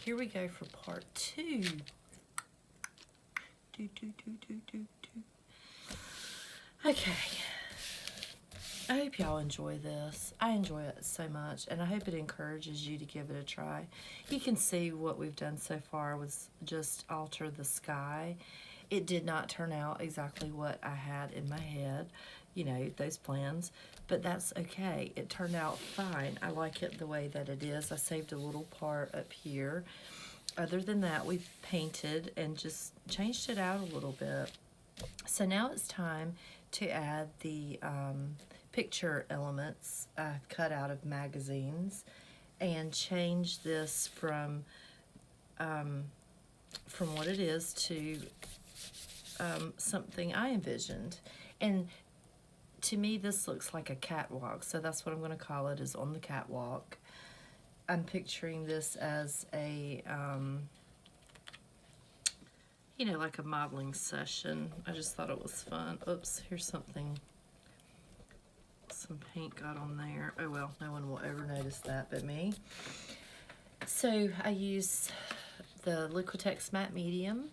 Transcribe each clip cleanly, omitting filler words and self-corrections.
here we go for part 2. Okay. I hope y'all enjoy this. I enjoy it so much, and I hope it encourages you to give it a try. You can see what we've done so far was just alter the sky. It did not turn out exactly what I had in my head, you know, those plans, but that's okay. It turned out fine. I like it the way that it is. I saved a little part up here. Other than that, we've painted and just changed it out a little bit. So now it's time to add the picture elements I've cut out of magazines and change this from what it is to something I envisioned. And to me, this looks like a catwalk, so that's what I'm going to call it, is on the catwalk. I'm picturing this as a, you know, like a modeling session. I just thought it was fun. Oops, here's something. Some paint got on there. Oh well, no one will ever notice that but me. So I use the Liquitex Matte Medium,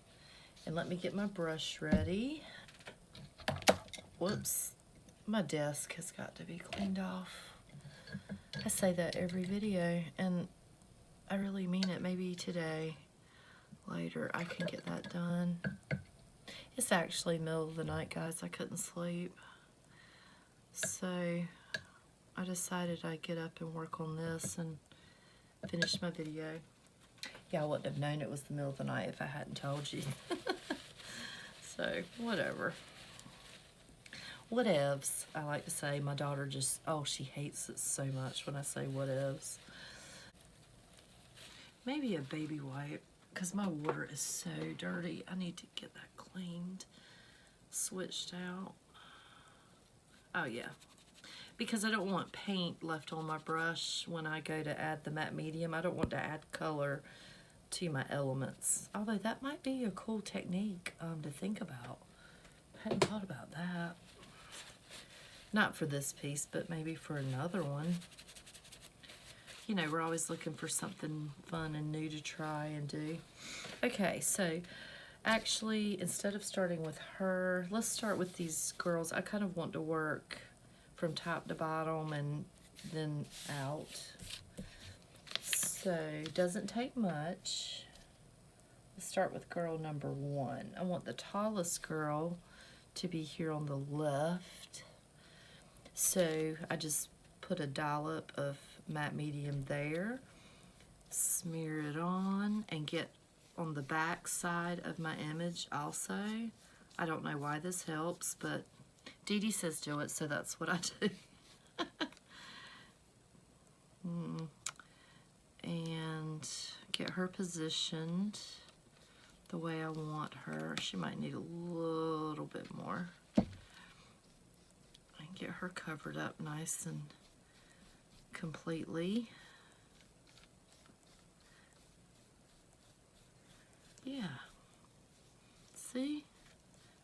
and let me get my brush ready. Whoops, my desk has got to be cleaned off. I say that every video, and I really mean it. Maybe today, later, I can get that done. It's actually middle of the night, guys. I couldn't sleep. So I decided I'd get up and work on this and finish my video. Yeah, I wouldn't have known it was the middle of the night if I hadn't told you. So, whatever. Whatevs, I like to say. My daughter just, oh, she hates it so much when I say whatevs. Maybe a baby wipe, because my water is so dirty. I need to get that cleaned, switched out. Oh yeah, because I don't want paint left on my brush when I go to add the matte medium. I don't want to add color to my elements. Although that might be a cool technique to think about. I hadn't thought about that. Not for this piece, but maybe for another one. You know, we're always looking for something fun and new to try and do. Okay, so actually, instead of starting with her, let's start with these girls. I kind of want to work from top to bottom and then out. So, doesn't take much. Let's start with girl number 1. I want the tallest girl to be here on the left. So, I just put a dollop of matte medium there. Smear it on and get on the back side of my image also. I don't know why this helps, but Dee Dee says do it, so that's what I do. And get her positioned the way I want her. She might need a little bit more. And get her covered up nice and completely. Yeah. See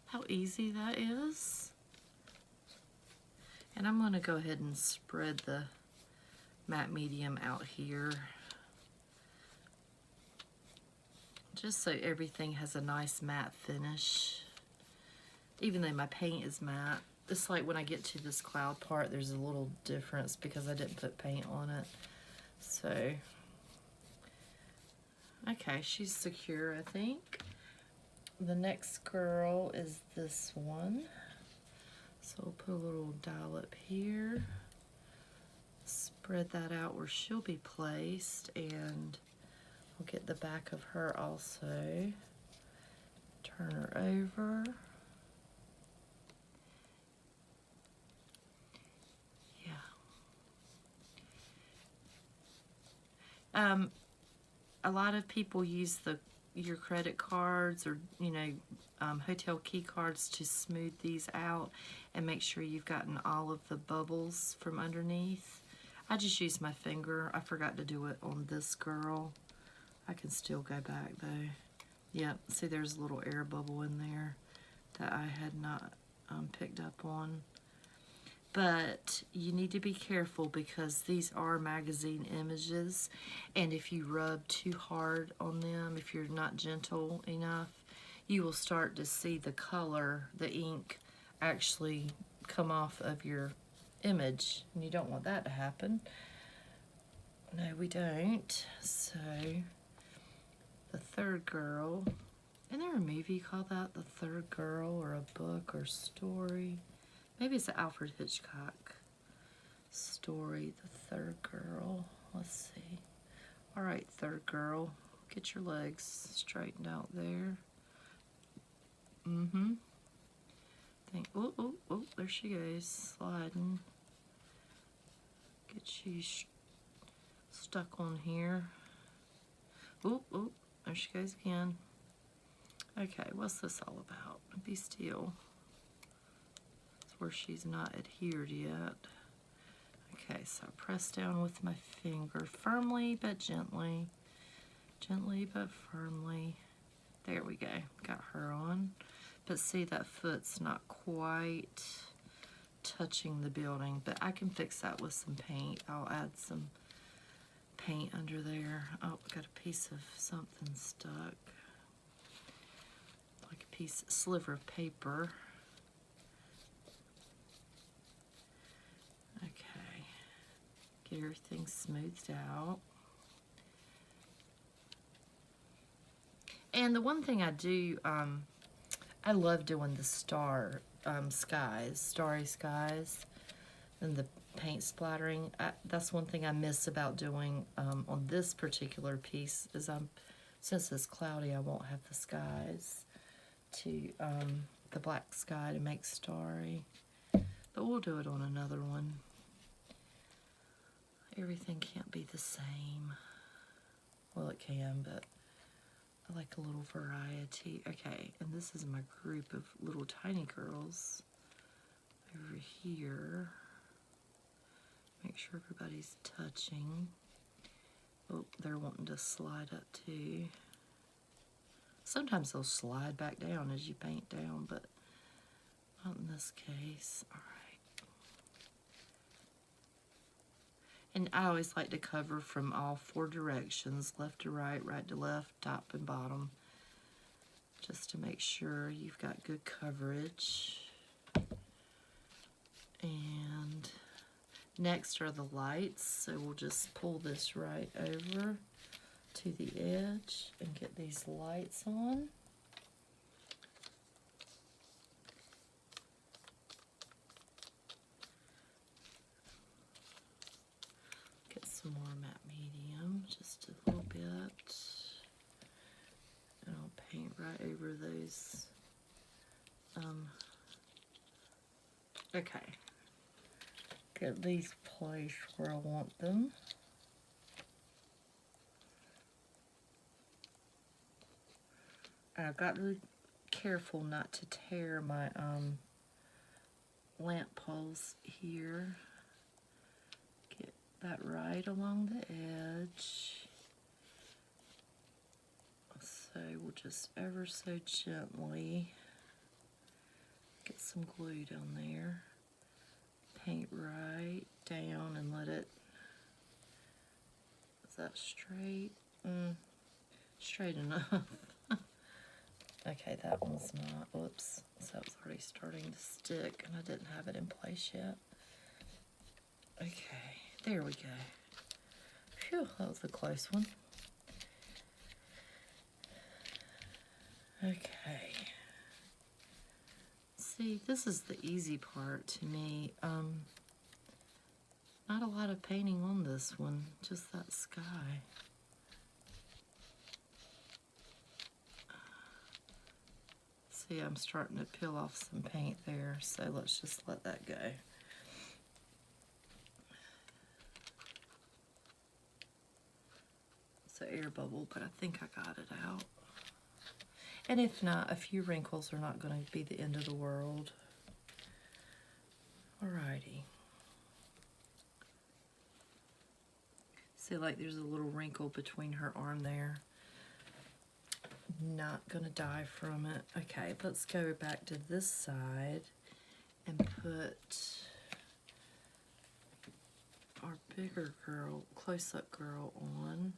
how easy that is? And I'm going to go ahead and spread the matte medium out here, just so everything has a nice matte finish. Even though my paint is matte, it's like when I get to this cloud part, there's a little difference because I didn't put paint on it. So, okay, she's secure, I think. The next girl is this one. So we'll put a little dollop here. Spread that out where she'll be placed, and I'll get the back of her also. Turn her over. Yeah. A lot of people use your credit cards or, you know, hotel key cards to smooth these out and make sure you've gotten all of the bubbles from underneath. I just used my finger. I forgot to do it on this girl. I can still go back though. Yep, see there's a little air bubble in there that I had not picked up on. But you need to be careful because these are magazine images, and if you rub too hard on them, if you're not gentle enough, you will start to see the color, the ink, actually come off of your image, and you don't want that to happen. No, we don't. So, The Third Girl. Isn't there a movie called that, The Third Girl, or a book or story? Maybe it's an Alfred Hitchcock story, The Third Girl. Let's see. All right, Third Girl, get your legs straightened out there. Oh, there she goes, sliding. Get you stuck on here. Oh, there she goes again. Okay, what's this all about? Be still. It's where she's not adhered yet. Okay, so press down with my finger, firmly but gently. Gently but firmly. There we go, got her on. But see, that foot's not quite touching the building, but I can fix that with some paint. I'll add some paint under there. Oh, got a piece of something stuck. Like a sliver of paper. Okay, get everything smoothed out. And the one thing I do, I love doing the starry skies, and the paint splattering. That's one thing I miss about doing on this particular piece, is since it's cloudy, I won't have the skies the black sky to make starry. But we'll do it on another one. Everything can't be the same. Well, it can, but I like a little variety. Okay, and this is my group of little tiny girls over here. Make sure everybody's touching. Oh, they're wanting to slide up too. Sometimes they'll slide back down as you paint down, but not in this case. All right. And I always like to cover from all four directions, left to right, right to left, top and bottom, just to make sure you've got good coverage. And next are the lights, so we'll just pull this right over to the edge and get these lights on. Get some more matte medium, just a little bit. And I'll paint right over those. Okay. Get these placed where I want them. I've got to be careful not to tear my lamp poles here. Get that right along the edge. So we'll just ever so gently get some glue down there. Paint right down and let it, is that straight? Straight enough. Okay, that one's not. Whoops. So it's already starting to stick, and I didn't have it in place yet. Okay, there we go. Phew, that was a close one. Okay. See, this is the easy part to me. Not a lot of painting on this one, just that sky. See, I'm starting to peel off some paint there, so let's just let that go. It's an air bubble, but I think I got it out. And if not, a few wrinkles are not going to be the end of the world. Alrighty. See, like there's a little wrinkle between her arm there. Not gonna die from it. Okay, let's go back to this side and put our bigger girl, close-up girl on.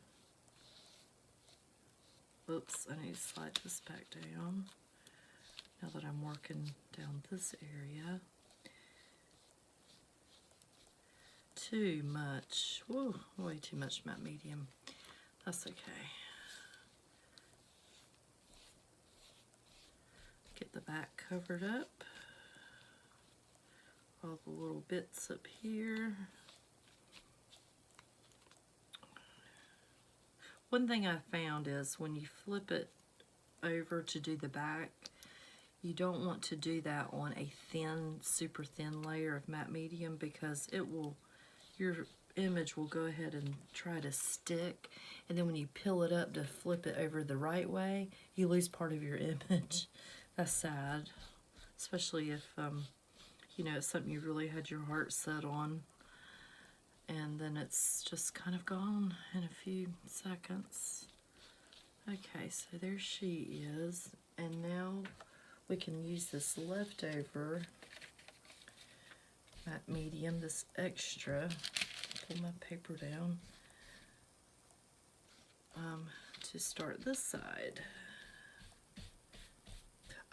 Oops, I need to slide this back down now that I'm working down this area. Too much. Whoa, way too much matte medium. That's okay. Get the back covered up. All the little bits up here. One thing I found is when you flip it over to do the back, you don't want to do that on a thin, super thin layer of matte medium because it will, your image will go ahead and try to stick, and then when you peel it up to flip it over the right way, you lose part of your image. That's sad, especially if you know, it's something you really had your heart set on, and then it's just kind of gone in a few seconds. Okay, so there she is, and now we can use this leftover matte medium, this extra, pull my paper down, to start this side.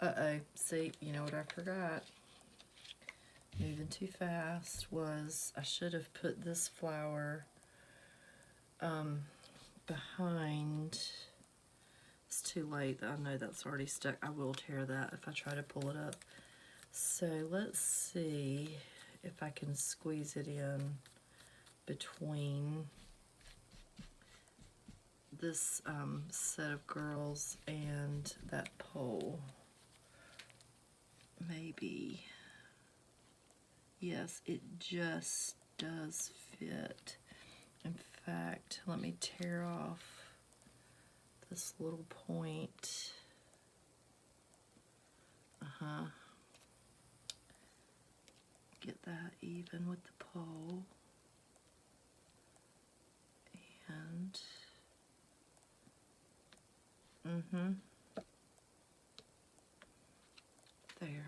Uh-oh, see, you know what I forgot? Moving too fast was, I should have put this flower behind. It's too late. I know that's already stuck. I will tear that if I try to pull it up. So let's see if I can squeeze it in between this set of girls and that pole. Maybe. Yes, it just does fit. In fact, let me tear off this little point. Get that even with the pole. And there.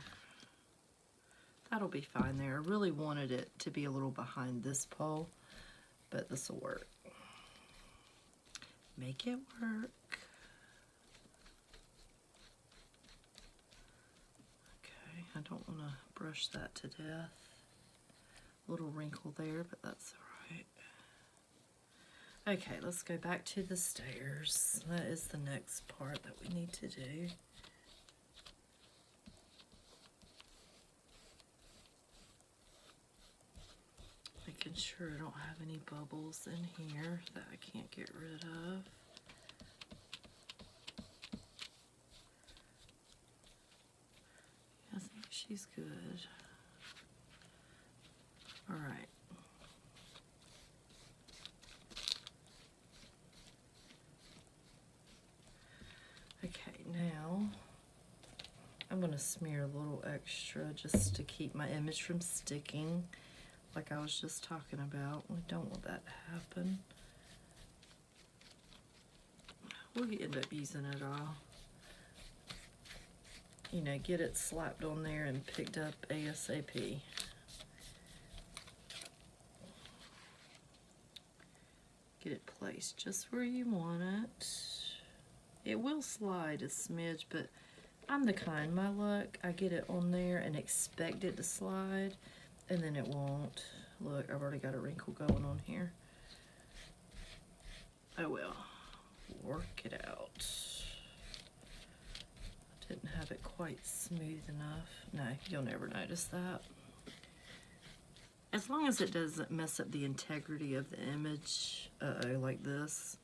That'll be fine there. I really wanted it to be a little behind this pole, but this will work. Make it work. Okay, I don't want to brush that to death. Little wrinkle there, but that's all right. Okay, let's go back to the stairs. That is the next part that we need to do. Making sure I don't have any bubbles in here that I can't get rid of. I think she's good. All right. Okay, now I'm going to smear a little extra just to keep my image from sticking, like I was just talking about. We don't want that to happen. We'll end up using it all. You know, get it slapped on there and picked up ASAP. Get it placed just where you want it. It will slide a smidge, but I'm the kind, my luck, I get it on there and expect it to slide, and then it won't. Look, I've already got a wrinkle going on here. Oh well, work it out. Didn't have it quite smooth enough. No, you'll never notice that. As long as it doesn't mess up the integrity of the image, like this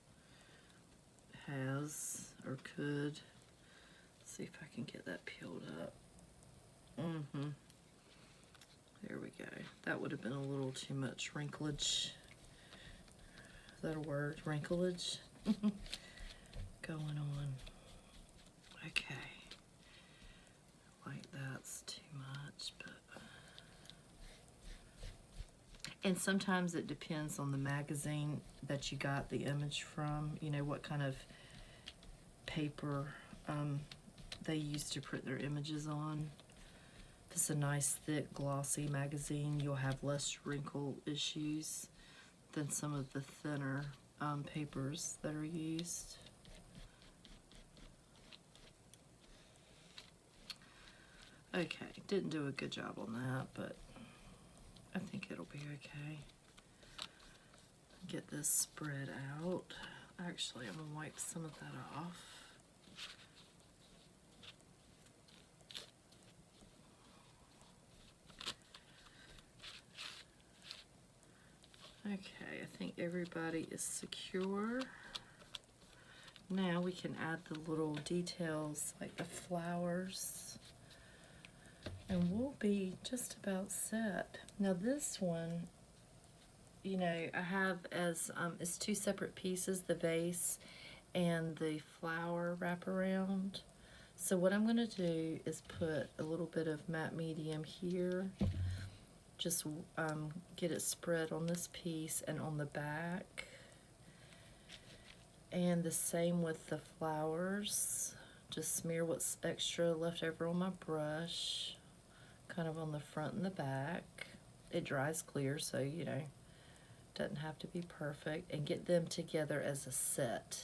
has or could. Let's see if I can get that peeled up. There we go. That would have been a little too much wrinklage. Is that a word? Wrinklage? Going on. Okay. Like that's too much, but... And sometimes it depends on the magazine that you got the image from, you know, what kind of paper they use to print their images on. If it's a nice, thick, glossy magazine, you'll have less wrinkle issues. than some of the thinner papers that are used. Okay, didn't do a good job on that, but I think it'll be okay. Get this spread out. Actually, I'm gonna wipe some of that off. Okay, I think everybody is secure. Now we can add the little details like the flowers, and we'll be just about set. Now this one, you know, I have as it's two separate pieces, the vase and the flower wraparound. So what I'm going to do is put a little bit of matte medium here, just get it spread on this piece and on the back, and the same with the flowers. Just smear what's extra left over on my brush, kind of on the front and the back. It dries clear, so you know, doesn't have to be perfect, and get them together as a set,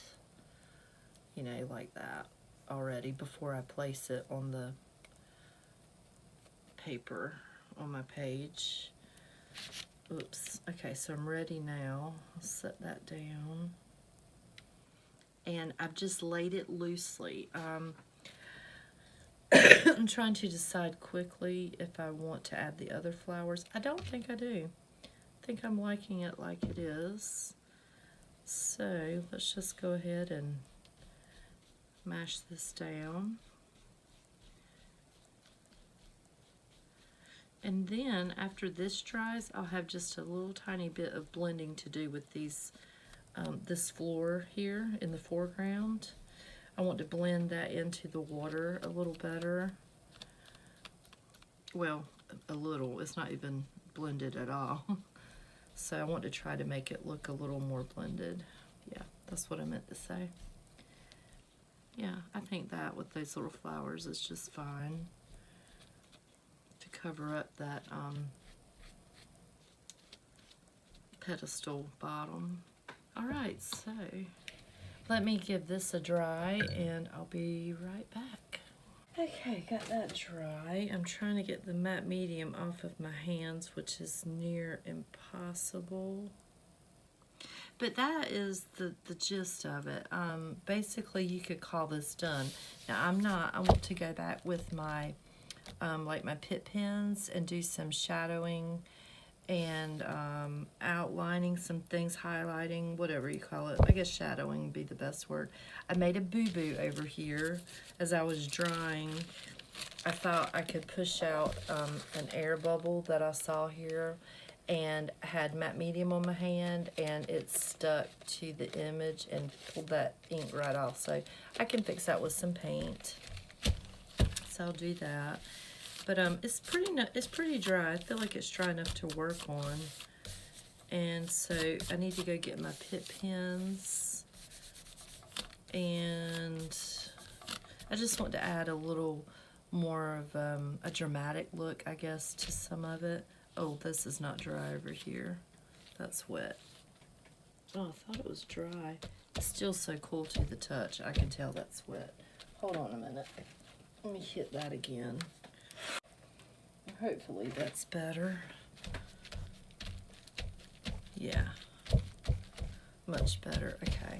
you know, like that already before I place it on the paper on my page. Oops. Okay, so I'm ready now. I'll set that down, and I've just laid it loosely. I'm trying to decide quickly if I want to add the other flowers. I don't think I do. I think I'm liking it like it is. So let's just go ahead and mash this down. And then after this dries, I'll have just a little tiny bit of blending to do with these, this floor here in the foreground. I want to blend that into the water a little better. Well, a little, it's not even blended at all. So I want to try to make it look a little more blended. Yeah, that's what I meant to say. Yeah, I think that with those little flowers is just fine to cover up that pedestal bottom. All right, so let me give this a dry and I'll be right back. Okay, got that dry. I'm trying to get the matte medium off of my hands, which is near impossible. But that is the gist of it. Basically, you could call this done. Now, I want to go back with my, like my Pitt pens and do some shadowing and outlining some things, highlighting, whatever you call it. I guess shadowing would be the best word. I made a boo-boo over here as I was drying. I thought I could push out an air bubble that I saw here, and I had matte medium on my hand, and it stuck to the image and pulled that ink right off. So I can fix that with some paint. So I'll do that. But it's pretty dry. I feel like it's dry enough to work on. And so I need to go get my Pitt pens. And I just want to add a little more of a dramatic look, I guess, to some of it. Oh, this is not dry over here. That's wet. Oh, I thought it was dry. It's still so cool to the touch. I can tell that's wet. Hold on a minute. Let me hit that again. Hopefully that's better. Yeah, much better. Okay.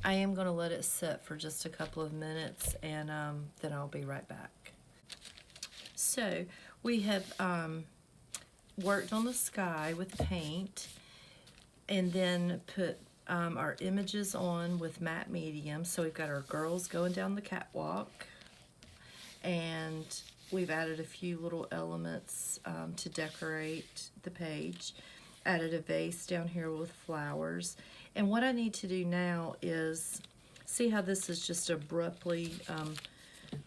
I am going to let it sit for just a couple of minutes, and then I'll be right back. So we have worked on the sky with paint, and then put our images on with matte medium. So we've got our girls going down the catwalk, and we've added a few little elements to decorate the page. Added a vase down here with flowers. And what I need to do now is, see how this is just abruptly,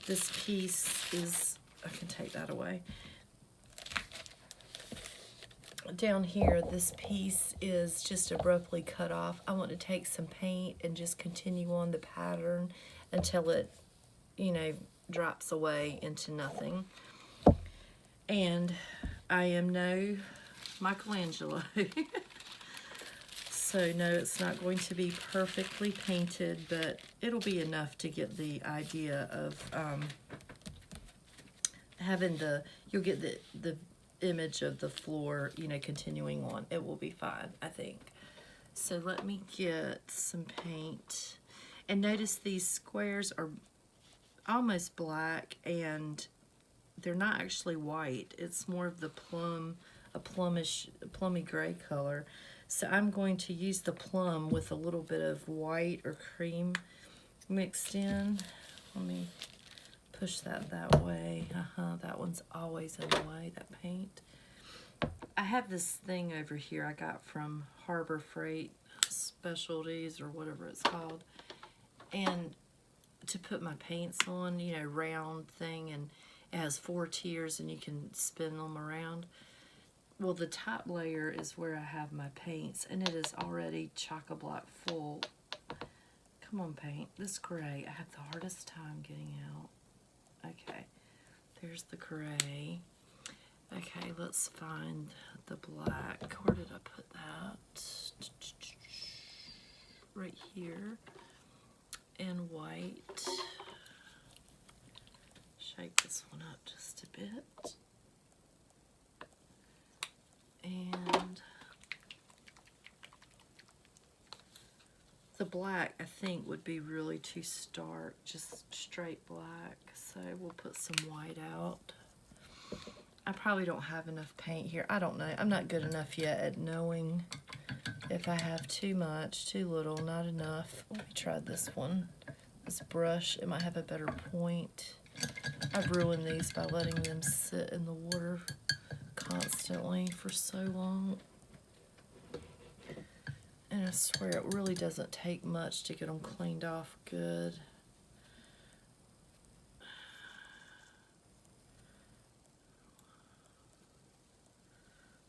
this piece is, I can take that away. Down here, this piece is just abruptly cut off. I want to take some paint and just continue on the pattern until it, you know, drops away into nothing. And I am no Michelangelo. So no, it's not going to be perfectly painted, but it'll be enough to get the idea of having you'll get the image of the floor, you know, continuing on. It will be fine, I think. So let me get some paint. And notice these squares are almost black, and they're not actually white. It's more of the plummy gray color. So I'm going to use the plum with a little bit of white or cream mixed in. Let me push that way. That one's always in the way, that paint. I have this thing over here I got from Harbor Freight Specialties or whatever it's called. And to put my paints on, you know, round thing, and it has 4 tiers and you can spin them around. Well, the top layer is where I have my paints, and it is already chock-a-block full. Come on, paint. This gray, I have the hardest time getting out. Okay, there's the gray. Okay, let's find the black. Where did I put that? Right here. And white. Shake this one up just a bit. And the black, I think, would be really too stark, just straight black. So we'll put some white out. I probably don't have enough paint here. I don't know. I'm not good enough yet at knowing if I have too much, too little, not enough. Let me try this one. This brush, it might have a better point. I've ruined these by letting them sit in the water constantly for so long. And I swear it really doesn't take much to get them cleaned off good.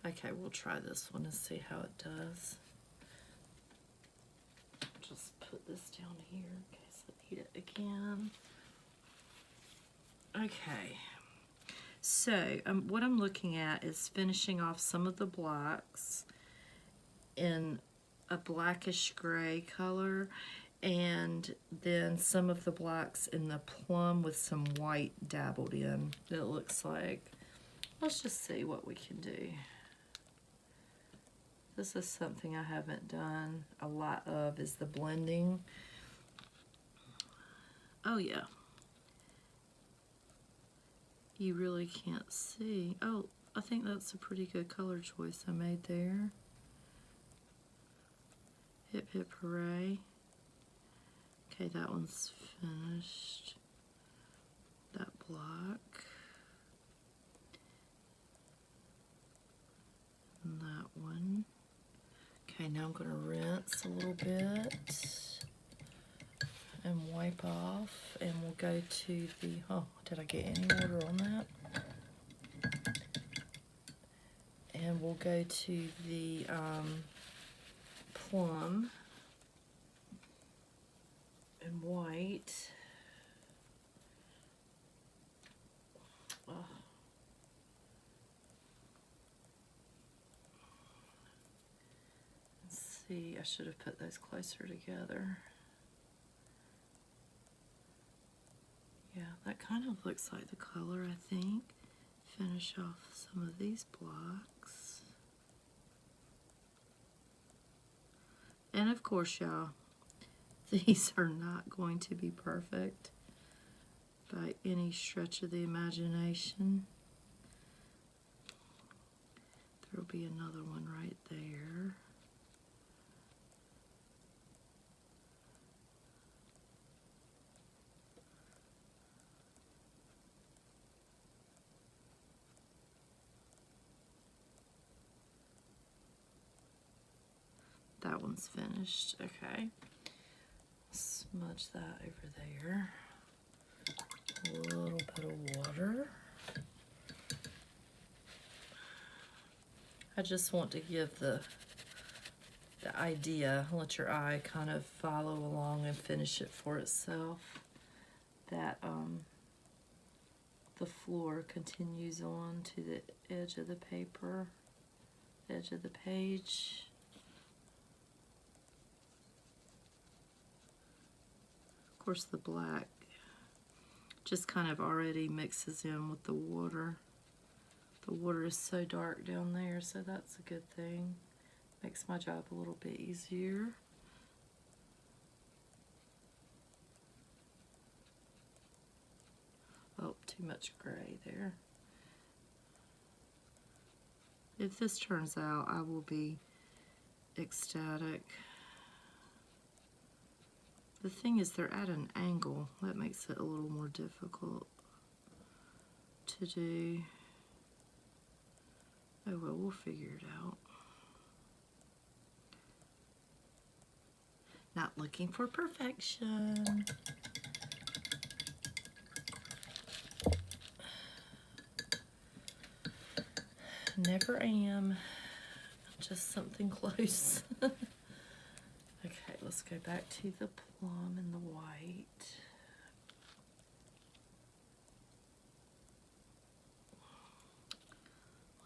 Okay, we'll try this one and see how it does. Just put this down here in case I need it again. Okay. So what I'm looking at is finishing off some of the blacks in a blackish gray color, and then some of the blacks in the plum with some white dabbled in. It looks like, let's just see what we can do. This is something I haven't done a lot of, is the blending. Oh yeah. You really can't see. Oh, I think that's a pretty good color choice I made there. Hip hip hooray. Okay, that one's finished. That black. And that one. Okay, now I'm going to rinse a little bit and wipe off, and we'll go to the, oh, did I get any water on that? And we'll go to the plum and white. Oh. Let's see, I should have put those closer together. Yeah, that kind of looks like the color, I think. Finish off some of these blocks. And of course, y'all, these are not going to be perfect by any stretch of the imagination. There'll be another one right there. That one's finished. Okay. Smudge that over there. A little bit of water. I just want to give the idea, let your eye kind of follow along and finish it for itself, that the floor continues on to the edge of the paper, edge of the page. course, the black just kind of already mixes in with the water. The water is so dark down there, so that's a good thing. Makes my job a little bit easier. Oh, too much gray there. If this turns out, I will be ecstatic. The thing is, they're at an angle. That makes it a little more difficult to do. Oh well, we'll figure it out. Not looking for perfection. Never am. Just something close. Okay, let's go back to the plum and the white.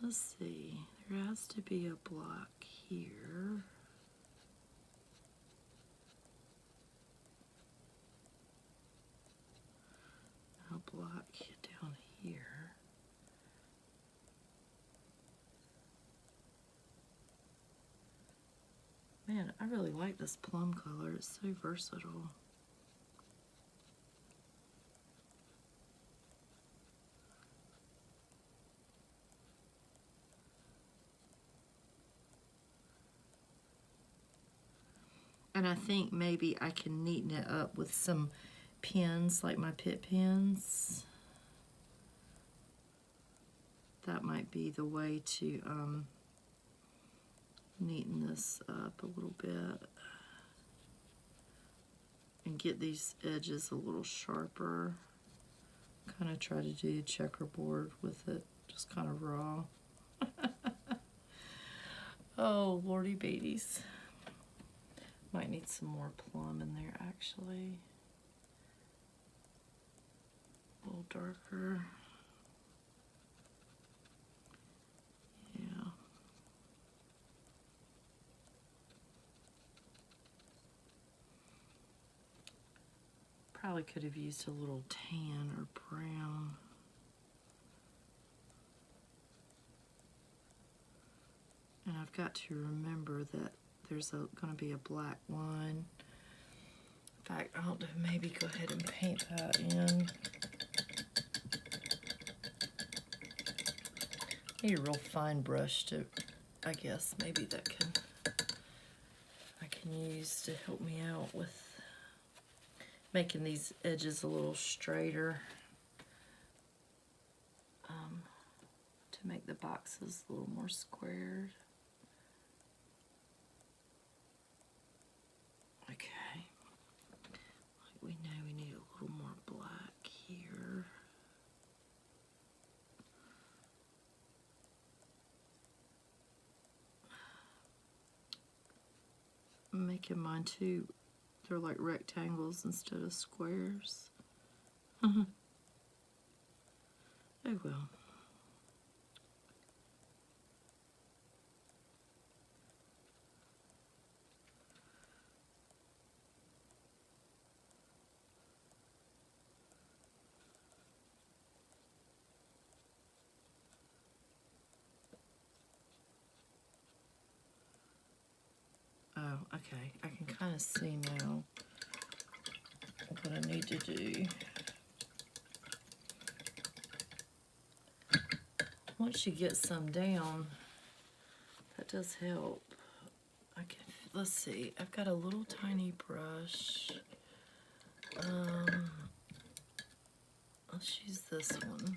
Let's see, there has to be a block here. A block down here. Man, I really like this plum color. It's so versatile. And I think maybe I can neaten it up with some pins, like my Pitt pins. That might be the way to neaten this up a little bit and get these edges a little sharper. Kind of try to do a checkerboard with it, just kind of raw. Oh, lordy babies. Might need some more plum in there, actually. A little darker. Yeah. Probably could have used a little tan or brown. And I've got to remember that there's going to be a black line. In fact, I'll maybe go ahead and paint that in. Need a real fine brush to, I guess, maybe that I can use to help me out with making these edges a little straighter, to make the boxes a little more squared. Okay, we know we need a little more black here. I'm making mine too. They're like rectangles instead of squares. Oh well. Oh, okay. I can kind of see now what I need to do. Once you get some down, that does help. Let's see, I've got a little tiny brush. Let's use this one.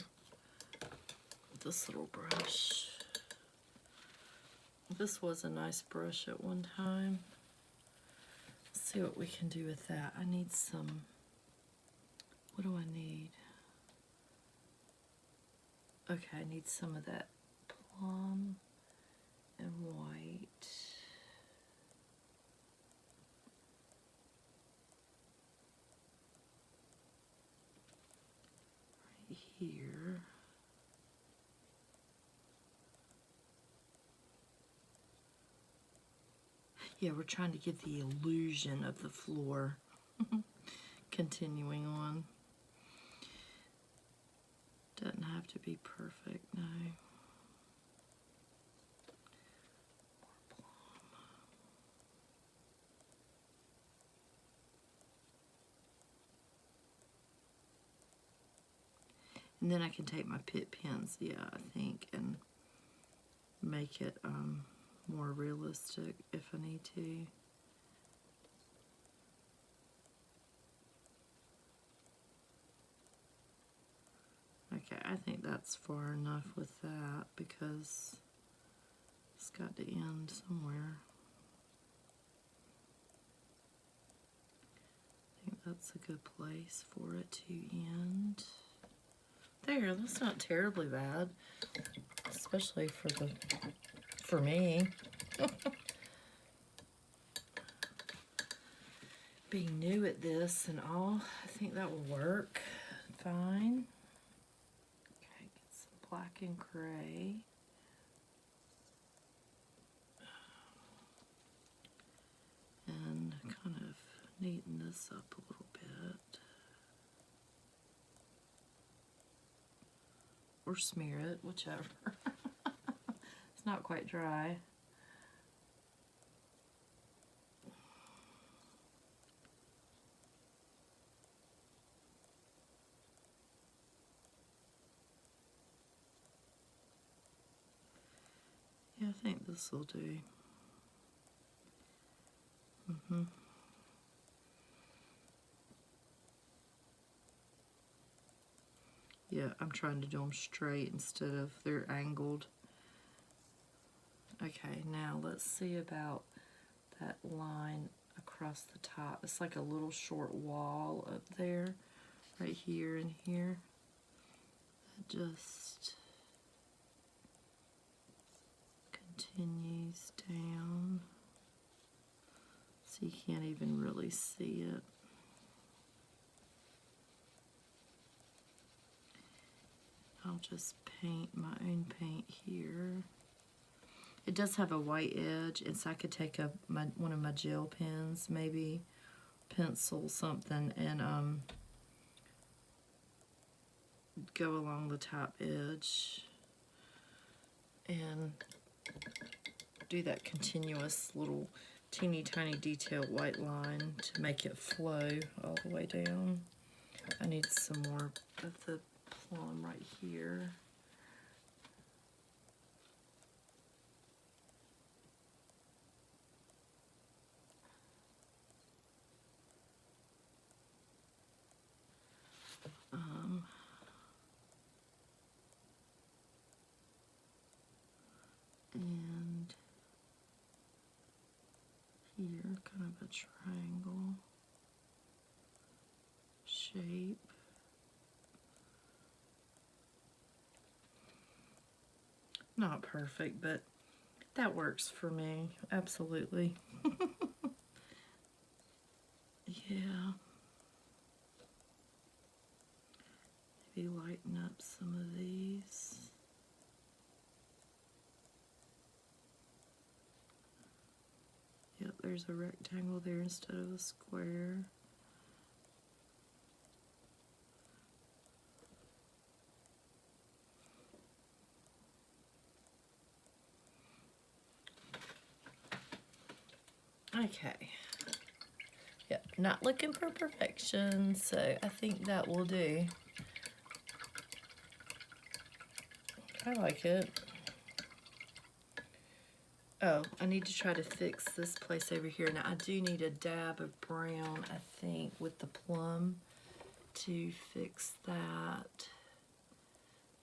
This little brush. This was a nice brush at one time. Let's see what we can do with that. I need some, what do I need? Okay, I need some of that plum and white. Right here. Yeah, we're trying to get the illusion of the floor. continuing on. Doesn't have to be perfect, no. And then I can take my pit pens, yeah, I think, and make it more realistic if I need to. Okay, I think that's far enough with that because it's got to end somewhere. I think that's a good place for it to end. There, that's not terribly bad, especially for me. Being new at this and all, I think that will work fine. Okay, get some black and gray. And kind of neaten this up a little bit. Or smear it, whichever. It's not quite dry. Yeah, I think this will do. Yeah, I'm trying to do them straight instead of they're angled. Okay, now let's see about that line across the top. It's like a little short wall up there, right here and here. It just continues down, so you can't even really see it. I'll just paint my own paint here. It does have a white edge, and so I could take one of my gel pens, maybe pencil something, and go along the top edge and do that continuous little teeny tiny detail white line to make it flow all the way down. I need some more of the plum right here. And here, kind of a triangle shape. Not perfect, but that works for me, absolutely. Yeah. Maybe lighten up some of these. Yep, there's a rectangle there instead of a square. Okay. Yep, not looking for perfection, so I think that will do. I like it. Oh, I need to try to fix this place over here. Now, I do need a dab of brown, I think, with the plum to fix that.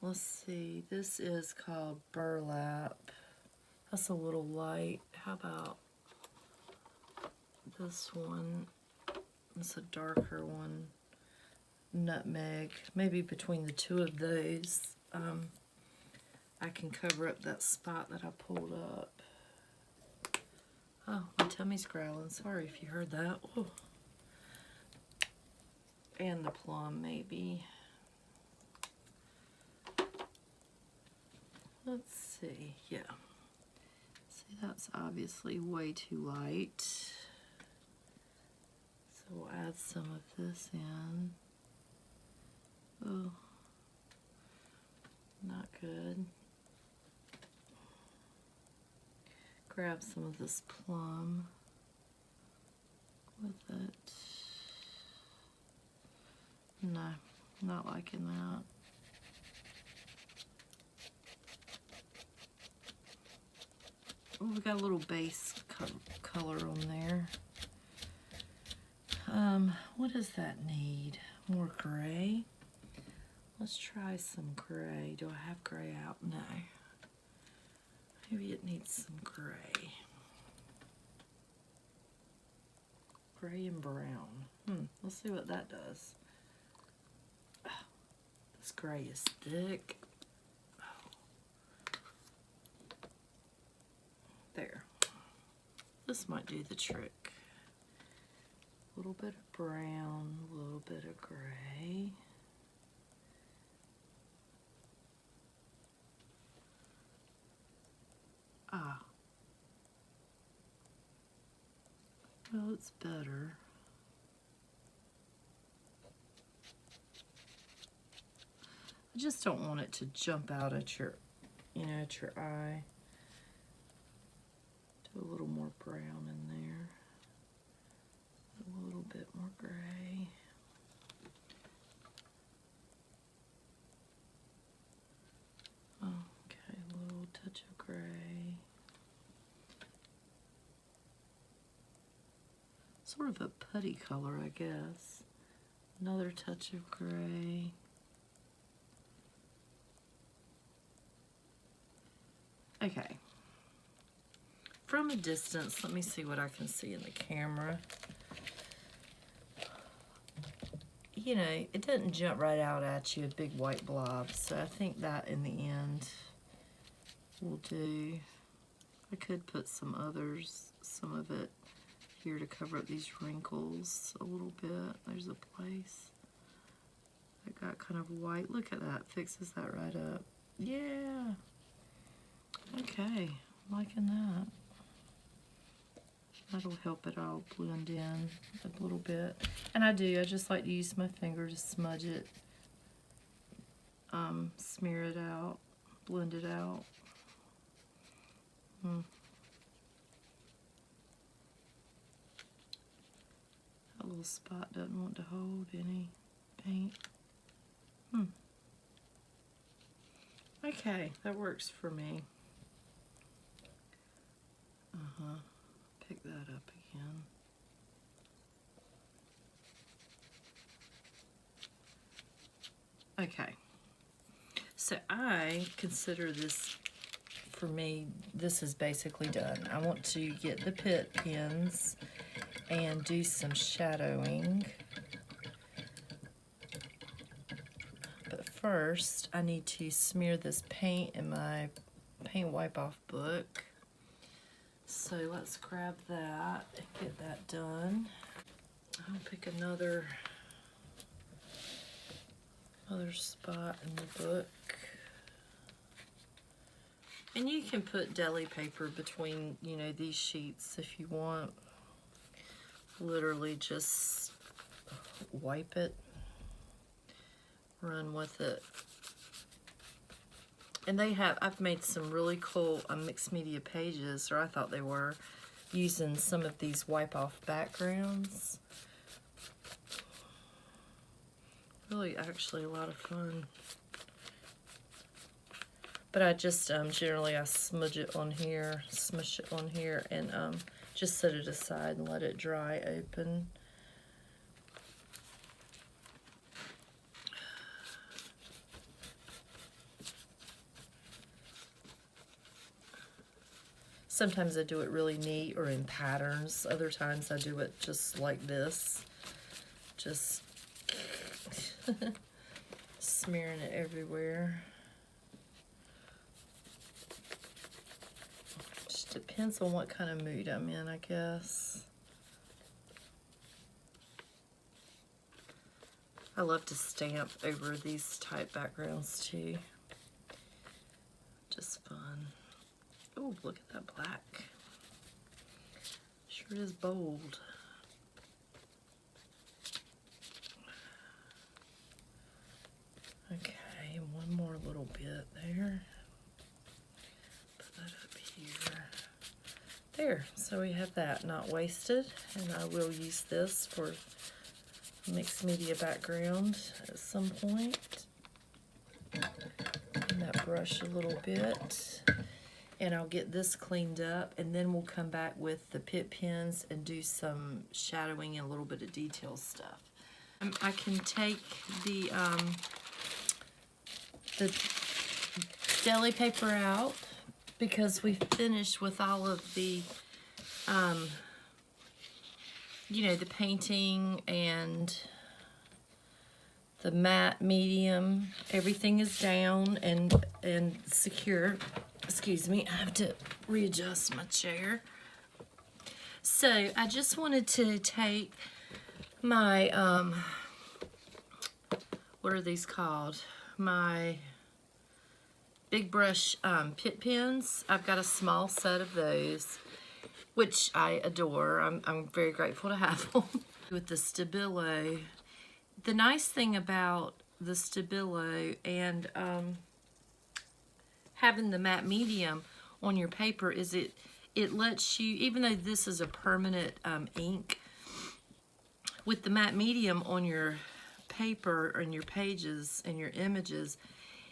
Let's see. This is called Burlap. That's a little light. How about this one? It's a darker one. Nutmeg. Maybe between the two of those, I can cover up that spot that I pulled up. Oh, my tummy's growling. Sorry if you heard that. Ooh. And the plum, maybe. Let's see. Yeah. See, that's obviously way too light. So we'll add some of this in. Oh, not good. Grab some of this plum with it. No, not liking that. Oh, we got a little base color on there. What does that need? More gray? Let's try some gray. Do I have gray out? No. Maybe it needs some gray. Gray and brown. Let's see what that does. Oh, this gray is thick. Oh. There. This might do the trick. A little bit of brown, a little bit of gray. Ah. Well, it's better. I just don't want it to jump out at your, at your eye. Do a little more brown in there. A little bit more gray. Okay, a little touch of gray. Sort of a putty color, I guess. Another touch of gray. Okay. From a distance, let me see what I can see in the camera. It doesn't jump right out at you, a big white blob. So I think that in the end will do. I could put some of it here to cover up these wrinkles a little bit. There's a place that got kind of white. Look at that, fixes that right up. Yeah. Okay, I'm liking that. That'll help it all blend in a little bit. And I just like to use my finger to smudge it, smear it out, blend it out. That little spot doesn't want to hold any paint. Okay, that works for me. Pick that up again. Okay, so I consider this, for me, this is basically done. I want to get the pit pens and do some shadowing. But first, I need to smear this paint in my paint wipe-off book. So let's grab that and get that done. I'll pick another spot in the book. And you can put deli paper between, these sheets if you want. Literally just wipe it, run with it. And I've made some really cool mixed media pages, or I thought they were, using some of these wipe-off backgrounds. Really, actually, a lot of fun. But I just, generally, I smudge it on here, smush it on here, and just set it aside and let it dry open. Sometimes I do it really neat or in patterns. Other times I do it just like this. Just smearing it everywhere. Just depends on what kind of mood I'm in, I guess. I love to stamp over these type backgrounds too. Just fun. Oh, look at that black. Sure is bold. bit there. Put that up here. There, so we have that not wasted, and I will use this for mixed media background at some point. And that brush a little bit. And I'll get this cleaned up, and then we'll come back with the Pitt pens and do some shadowing and a little bit of detail stuff. I can take the deli paper out because we finished with all of the, you know, the painting and the matte medium. Everything is down and secure. Excuse me, I have to readjust my chair. So I just wanted to take my, what are these called? My big brush Pitt pens. I've got a small set of those, which I adore. I'm very grateful to have them. With the Stabilo, the nice thing about the Stabilo and having the matte medium on your paper is it lets you, even though this is a permanent ink, with the matte medium on your paper and your pages and your images,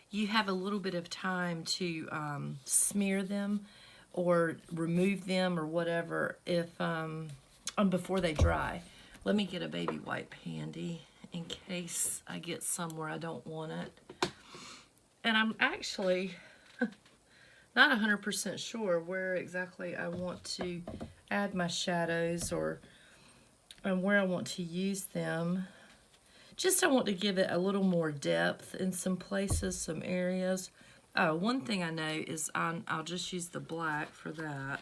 you have a little bit of time to smear them or remove them or whatever if before they dry. Let me get a baby wipe handy in case I get somewhere I don't want it. And I'm actually not 100% sure where exactly I want to add my shadows and where I want to use them. Just I want to give it a little more depth in some places, some areas. Oh, one thing I know is I'll just use the black for that.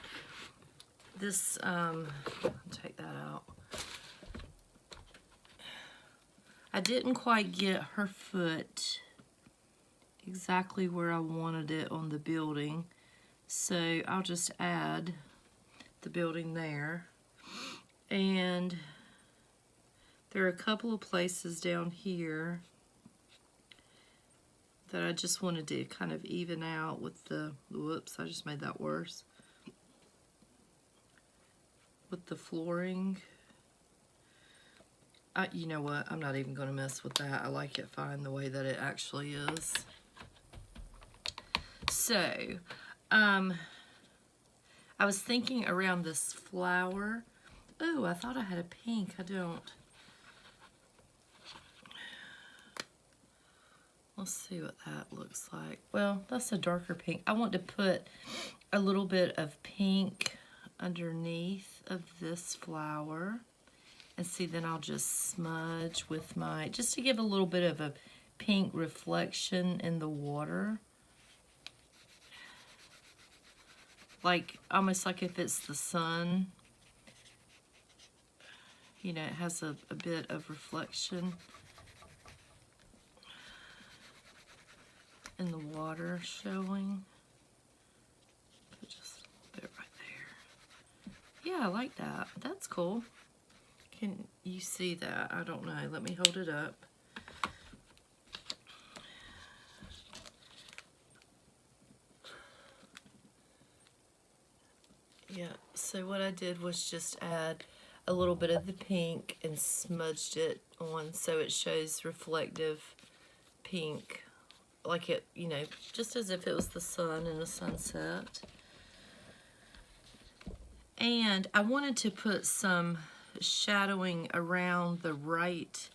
This, take that out. I didn't quite get her foot exactly where I wanted it on the building, so I'll just add the building there. And there are a couple of places down here that I just wanted to kind of even out with the, whoops, I just made that worse, with the flooring. You know what, I'm not even going to mess with that. I like it fine the way that it actually is. So, I was thinking around this flower. Oh, I thought I had a pink. I don't. Let's see what that looks like. Well, that's a darker pink. I want to put a little bit of pink underneath of this flower. And see, then I'll just smudge with my, just to give a little bit of a pink reflection in the water. Like, almost like if it's the sun. You know, it has a bit of reflection in the water showing. Put just a bit right there. Yeah, I like that. That's cool. Can you see that? I don't know. Let me hold it up. Yeah, so what I did was just add a little bit of the pink and smudged it on so it shows reflective pink, like it, you know, just as if it was the sun in a sunset. And I wanted to put some shadowing around the right,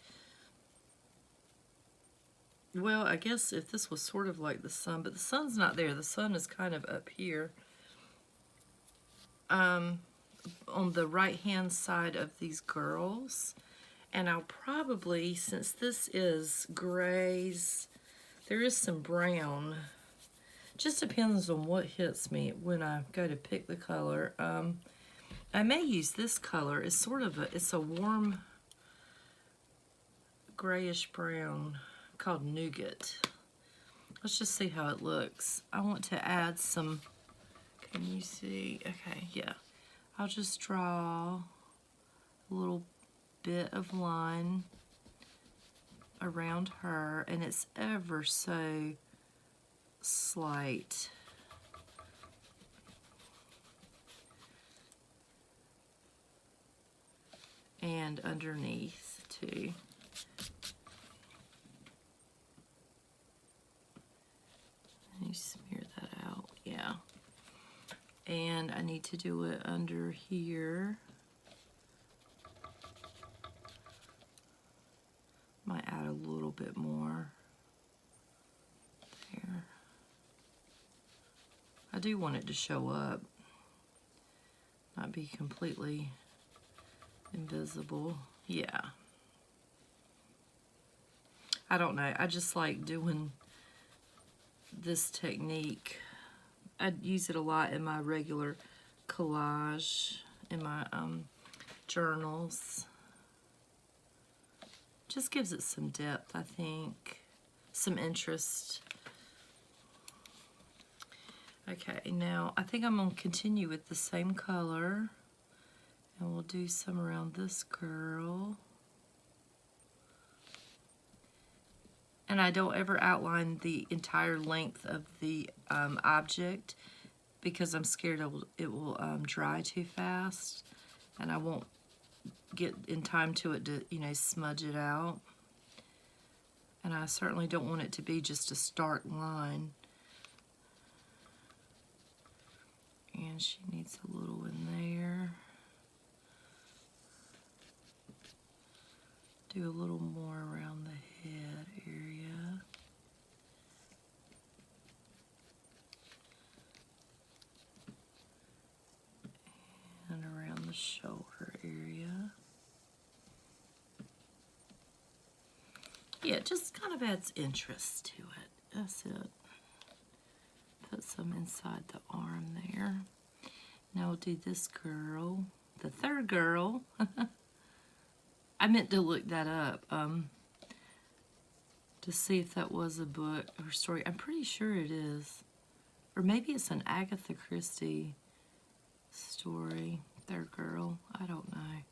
well, I guess if this was sort of like the sun, but the sun's not there. The sun is kind of up here. On the right hand side of these girls. And I'll probably, since this is grays, there is some brown. Just depends on what hits me when I go to pick the color. I may use this color. It's sort of it's a warm grayish brown called Nougat. Let's just see how it looks. I want to add some, can you see? Okay, yeah. I'll just draw a little bit of line around her, and it's ever so slight and underneath too. And you smear that out, yeah. And I need to do it under here. Might add a little bit more there. I do want it to show up, not be completely invisible. Yeah. I don't know. I just like doing this technique. I use it a lot in my regular collage, in my journals. Just gives it some depth, I think, some interest. Okay, now I think I'm going to continue with the same color, and we'll do some around this girl. And I don't ever outline the entire length of the object because I'm scared it will dry too fast, and I won't get in time to it to, you know, smudge it out. And I certainly don't want it to be just a stark line. And she needs a little in there. Do a little more around the head area. And around the shoulder area. Yeah, it just kind of adds interest to it. That's it. Put some inside the arm there. Now we'll do this girl, the third girl. I meant to look that up to see if that was a book or story. I'm pretty sure it is. Or maybe it's an Agatha Christie story. Third girl. I don't know.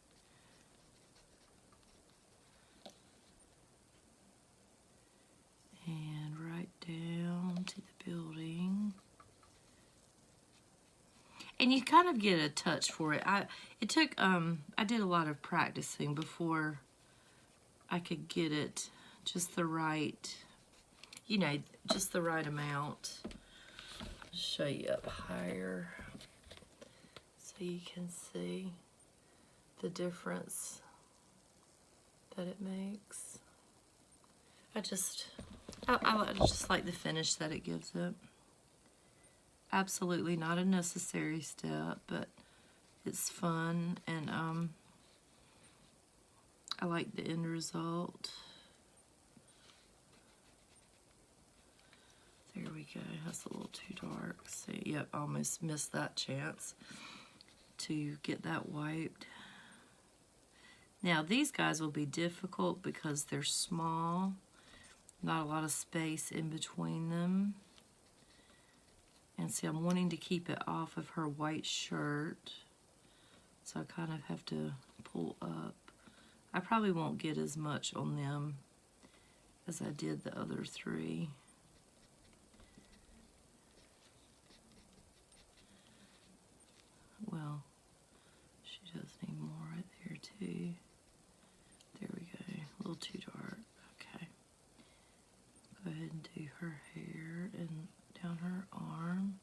And right down to the building. And you kind of get a touch for it. I did a lot of practicing before I could get it just the right, you know, just the right amount. I'll show you up higher so you can see the difference that it makes. I just like the finish that it gives it. Absolutely not a necessary step, but it's fun, and I like the end result. There we go. That's a little too dark. See, yep, almost missed that chance to get that wiped. Now these guys will be difficult because they're small. Not a lot of space in between them. And see, I'm wanting to keep it off of her white shirt. So I kind of have to pull up. I probably won't get as much on them as I did the other three. Well, she does need more right there too. There we go. A little too dark. Okay. Go ahead and do her hair and down her arm.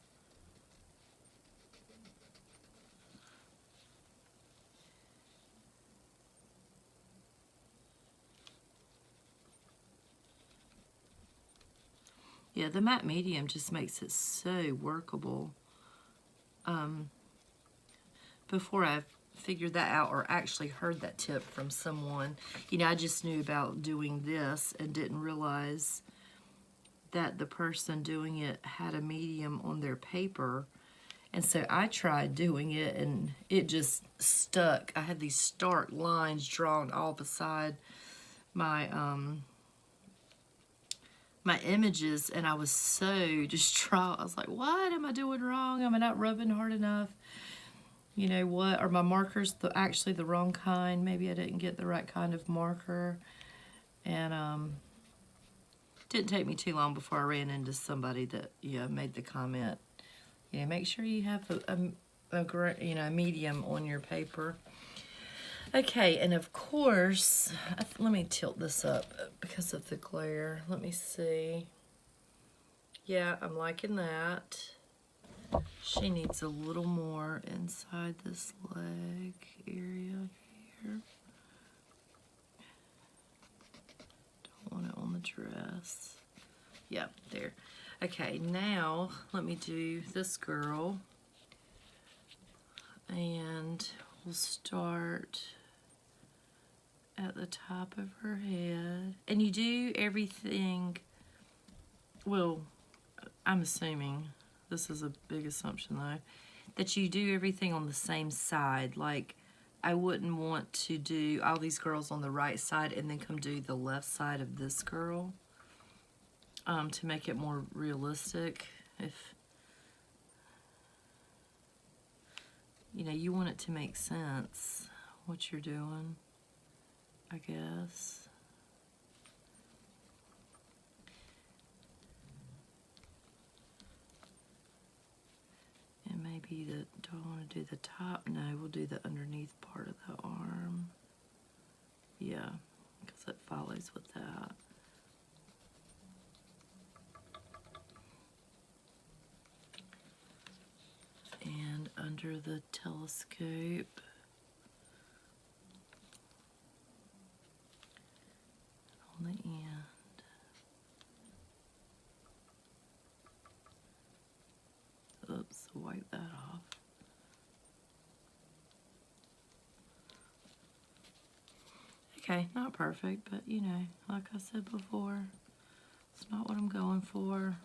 Yeah, the matte medium just makes it so workable. Before I figured that out or actually heard that tip from someone, you know, I just knew about doing this and didn't realize that the person doing it had a medium on their paper. And so I tried doing it and it just stuck. I had these stark lines drawn all beside my my images, and I was so distraught. I was like, what am I doing wrong? Am I not rubbing hard enough? You know what? Are my markers actually the wrong kind? Maybe I didn't get the right kind of marker. And Didn't take me too long before I ran into somebody that, you know, made the comment, you know, make sure you have a medium on your paper. Okay, and of course, let me tilt this up because of the glare. Let me see. Yeah, I'm liking that. She needs a little more inside this leg area here. Don't want it on the dress. Yeah, there. Okay, now let me do this girl. And we'll start at the top of her head. And you do everything, well, I'm assuming, this is a big assumption though, that you do everything on the same side. Like, I wouldn't want to do all these girls on the right side and then come do the left side of this girl to make it more realistic. If, you know, you want it to make sense, what you're doing, I guess. And maybe do I want to do the top? No, we'll do the underneath part of the arm. Yeah, because it follows with that. And under the telescope. On the end. Oops, wipe that off. Okay, not perfect, but you know, like I said before, it's not what I'm going for.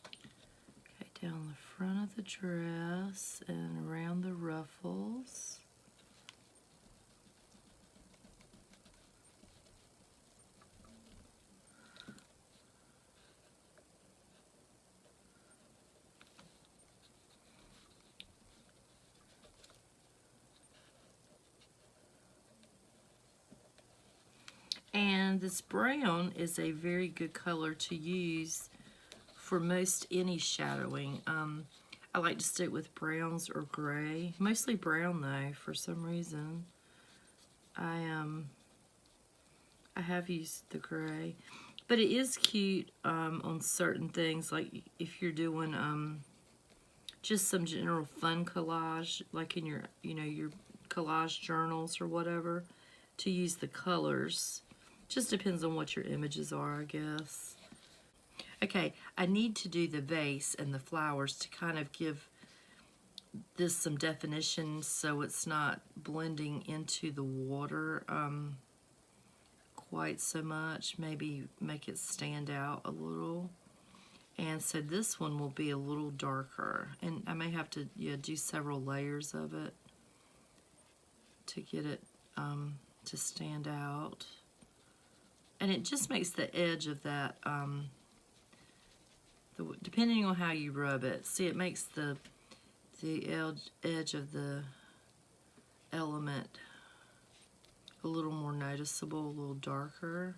Okay, down the front of the dress and around the ruffles. And this brown is a very good color to use for most any shadowing. I like to stick with browns or gray. Mostly brown though, for some reason. I have used the gray. But it is cute on certain things, like if you're doing just some general fun collage, like in your, you know, your collage journals or whatever, to use the colors. Just depends on what your images are, I guess. Okay, I need to do the vase and the flowers to kind of give this some definition so it's not blending into the water quite so much. Maybe make it stand out a little. And so this one will be a little darker. And I may have to do several layers of it to get it to stand out. And it just makes the edge of that, depending on how you rub it, see, it makes the edge of the element a little more noticeable, a little darker.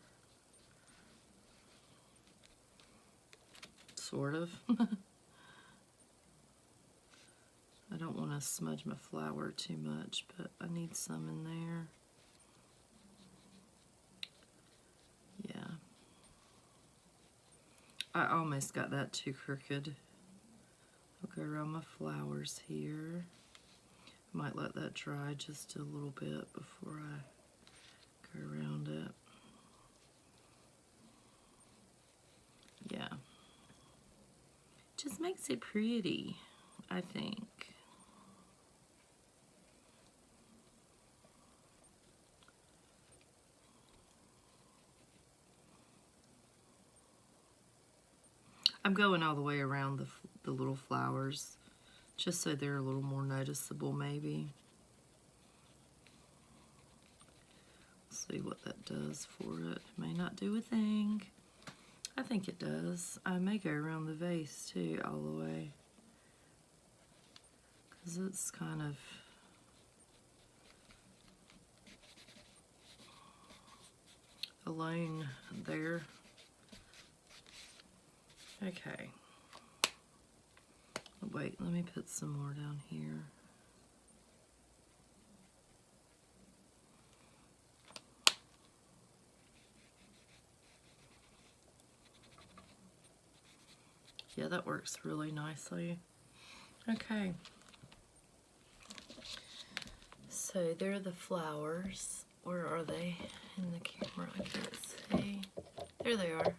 Sort of. I don't want to smudge my flower too much, but I need some in there. Yeah. I almost got that too crooked. I'll go around my flowers here. Might let that dry just a little bit before I go around it. Yeah. Just makes it pretty, I think. I'm going all the way around the little flowers, just so they're a little more noticeable, maybe. See what that does for it. May not do a thing. I think it does. I may go around the vase too, all the way, because it's kind of a alone there. Okay. Wait, let me put some more down here. Yeah, that works really nicely. Okay. So there are the flowers. Where are they in the camera? I can't see. There they are.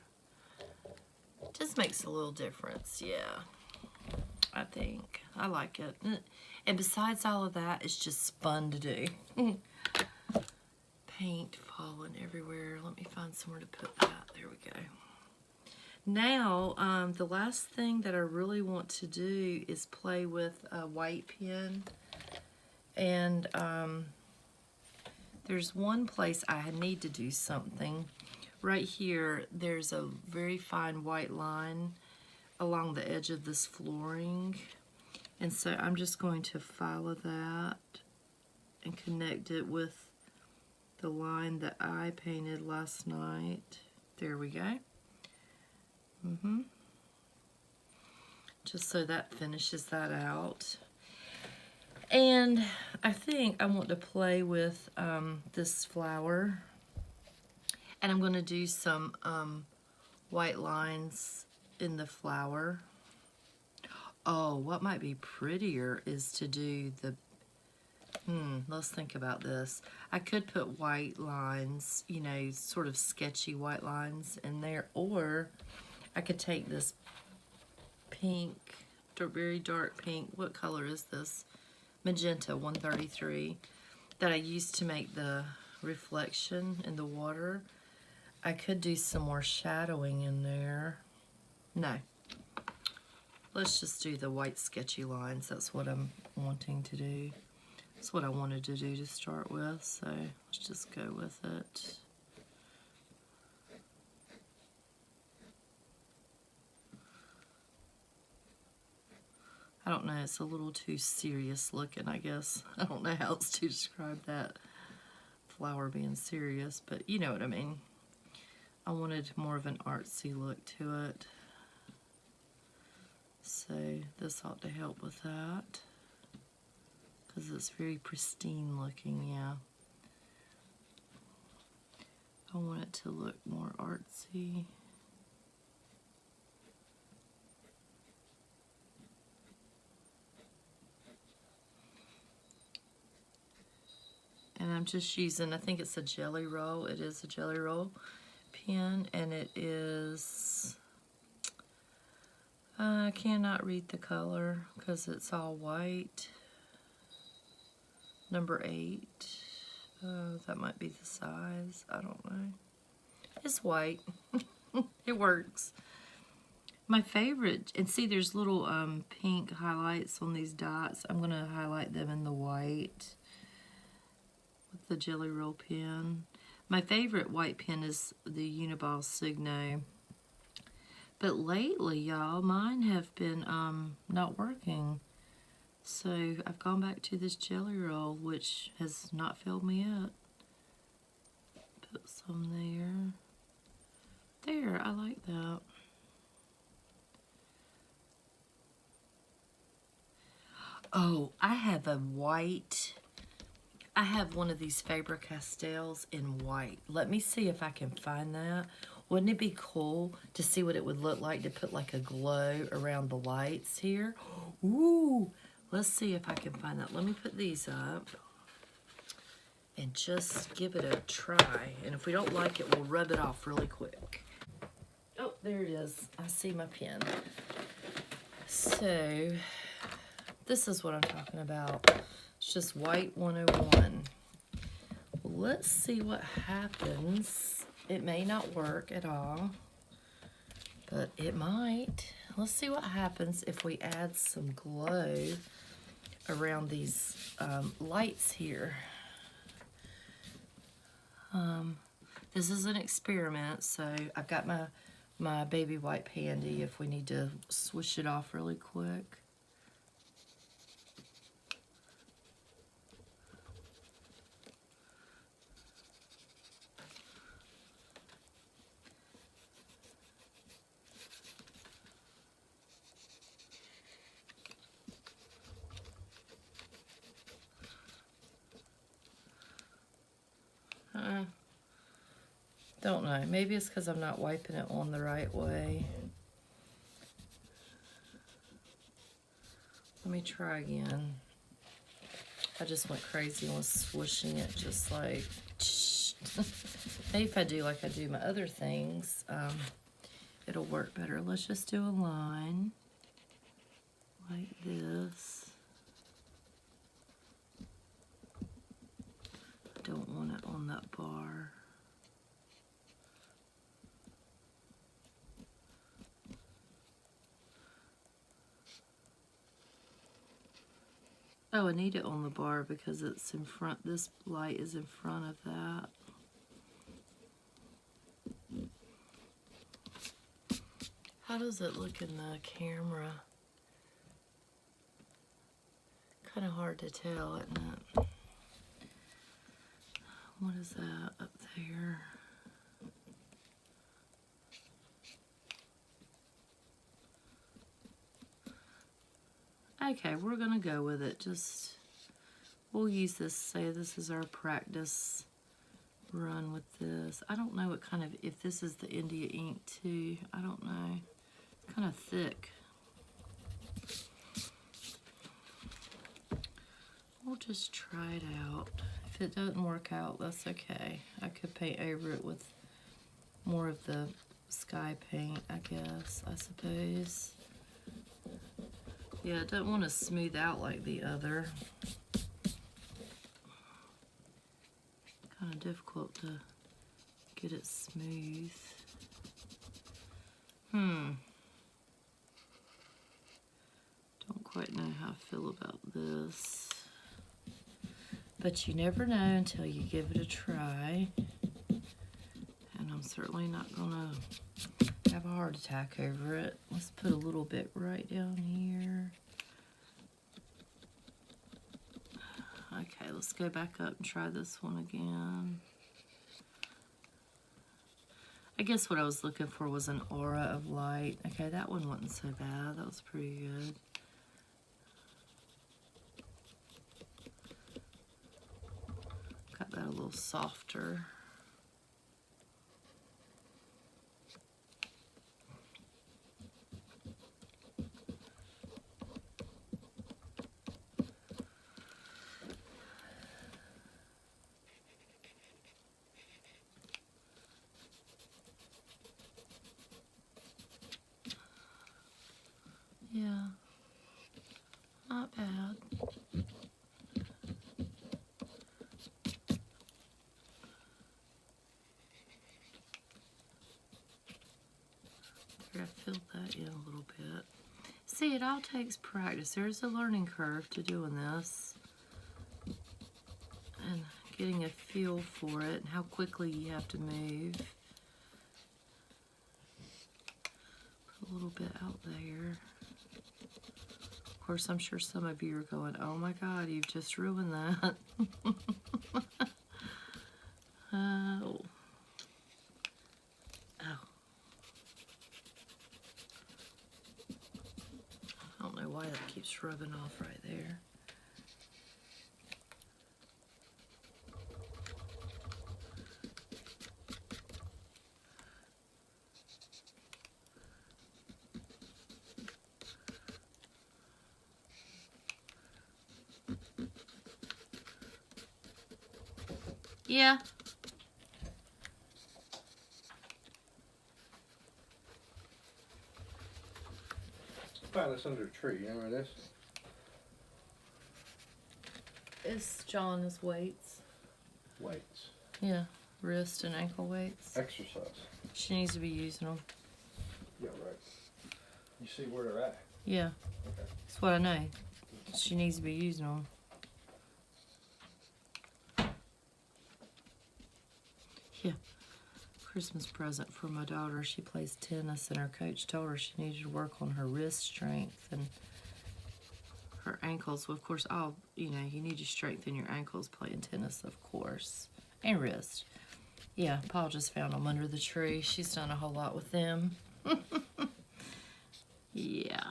Just makes a little difference, yeah. I think. I like it. And besides all of that, it's just fun to do. Paint falling everywhere. Let me find somewhere to put that. There we go. Now, the last thing that I really want to do is play with a white pen. And there's one place I need to do something. Right here, there's a very fine white line along the edge of this flooring. And so I'm just going to follow that and connect it with the line that I painted last night. There we go. Just so that finishes that out. And I think I want to play with this flower. And I'm going to do some white lines in the flower. Oh, what might be prettier is to do the, let's think about this. I could put white lines, you know, sort of sketchy white lines in there. Or I could take this pink, very dark pink. What color is this? Magenta 133 that I used to make the reflection in the water. I could do some more shadowing in there. No. Let's just do the white sketchy lines. That's what I'm wanting to do. That's what I wanted to do to start with, so let's just go with it. I don't know, it's a little too serious looking, I guess. I don't know how else to describe that flower being serious, but you know what I mean. I wanted more of an artsy look to it. So this ought to help with that, because it's very pristine looking, yeah. I want it to look more artsy. And I'm just using, I think it's a Jelly Roll. It is a Jelly Roll pen, and it is, I cannot read the color because it's all white. Number 8. That might be the size. I don't know. It's white. It works. My favorite, and see there's little pink highlights on these dots. I'm going to highlight them in the white with the Jelly Roll pen. My favorite white pen is the Uniball Signo. But lately, y'all, mine have been not working. So I've gone back to this Jelly Roll, which has not failed me yet. Put some there. There, I like that. Oh, I have a white. I have one of these Faber-Castells in white. Let me see if I can find that. Wouldn't it be cool to see what it would look like to put like a glow around the lights here? Ooh, let's see if I can find that. Let me put these up and just give it a try. And if we don't like it, we'll rub it off really quick. Oh, there it is. I see my pen. So, this is what I'm talking about. It's just white 101. Well, let's see what happens. It may not work at all, but it might. Let's see what happens if we add some glow around these lights here. This is an experiment, so I've got my baby white handy if we need to swish it off really quick. Don't know. Maybe it's because I'm not wiping it on the right way. Let me try again. I just went crazy and was swishing it just like... Maybe if I do like I do my other things, it'll work better. Let's just do a line like this. I don't want it on that bar. Oh, I need it on the bar because it's in front. This light is in front of that. How does it look in the camera? Kind of hard to tell, isn't it? What is that up there? Okay, we're gonna go with it. Just, we'll use this, say this is our practice run with this. I don't know what kind of, if this is the India ink too. I don't know. Kind of thick. We'll just try it out. If it doesn't work out, that's okay. I could paint over it with more of the sky paint, I guess, I suppose. Yeah, it doesn't want to smooth out like the other. Kind of difficult to get it smooth. Don't quite know how I feel about this. But you never know until you give it a try. And I'm certainly not gonna have a heart attack over it. Let's put a little bit right down here. Okay, let's go back up and try this one again. I guess what I was looking for was an aura of light. Okay, that one wasn't so bad. That was pretty good. Got that a little softer. Yeah, not bad. I filled that in a little bit. See, it all takes practice. There's a learning curve to doing this and getting a feel for it and how quickly you have to move. Put a little bit out there. Of course, I'm sure some of you are going, oh my God, you've just ruined that. Oh. Oh. I don't know why that keeps rubbing off right there. Yeah. Found this under a tree. You know where it is? It's John's weights. Weights. Yeah, wrist and ankle weights. Exercise. She needs to be using them. Yeah, right. You see where they're at? Yeah, Okay. that's what I know. She needs to be using them. Yeah, Christmas present for my daughter. She plays tennis and her coach told her she needed to work on her wrist strength and her ankles. Well, of course, you need to strengthen your ankles playing tennis, of course, and wrist. Yeah, Paul just found them under the tree. She's done a whole lot with them. Yeah.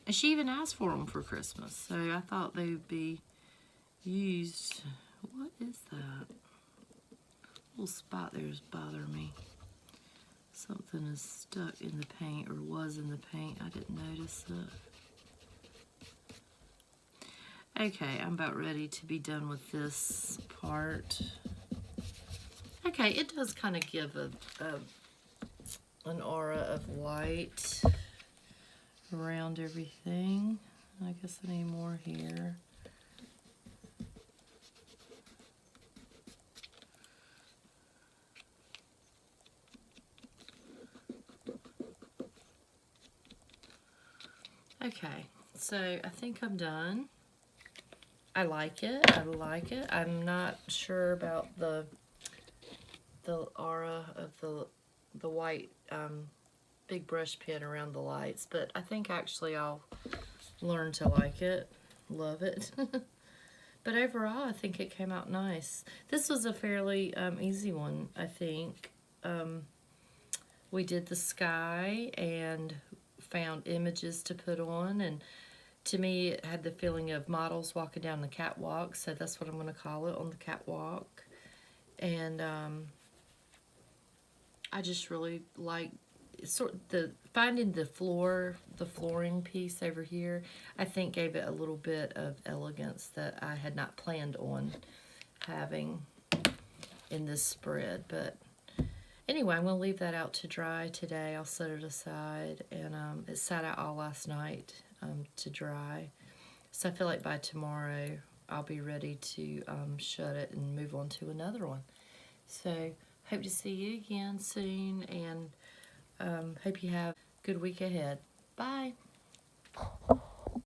And she even asked for them for Christmas, so I thought they would be used. What is that? little spot there is bothering me. Something is stuck in the paint, or was in the paint. I didn't notice it. Okay, I'm about ready to be done with this part. Okay, it does kind of give an aura of white around everything. I guess I need more here. Okay, so I think I'm done. I like it. I like it. I'm not sure about the aura of the white big brush pen around the lights, but I think actually I'll learn to like it, love it. But overall, I think it came out nice. This was a fairly easy one, I think. We did the sky and found images to put on, and to me it had the feeling of models walking down the catwalk, so that's what I'm going to call it, on the catwalk. And I just really like finding the flooring piece over here. I think gave it a little bit of elegance that I had not planned on having in this spread. But anyway, I'm going to leave that out to dry today. I'll set it aside, and it sat out all last night to dry. So I feel like by tomorrow I'll be ready to shut it and move on to another one. So hope to see you again soon, and hope you have a good week ahead. Bye.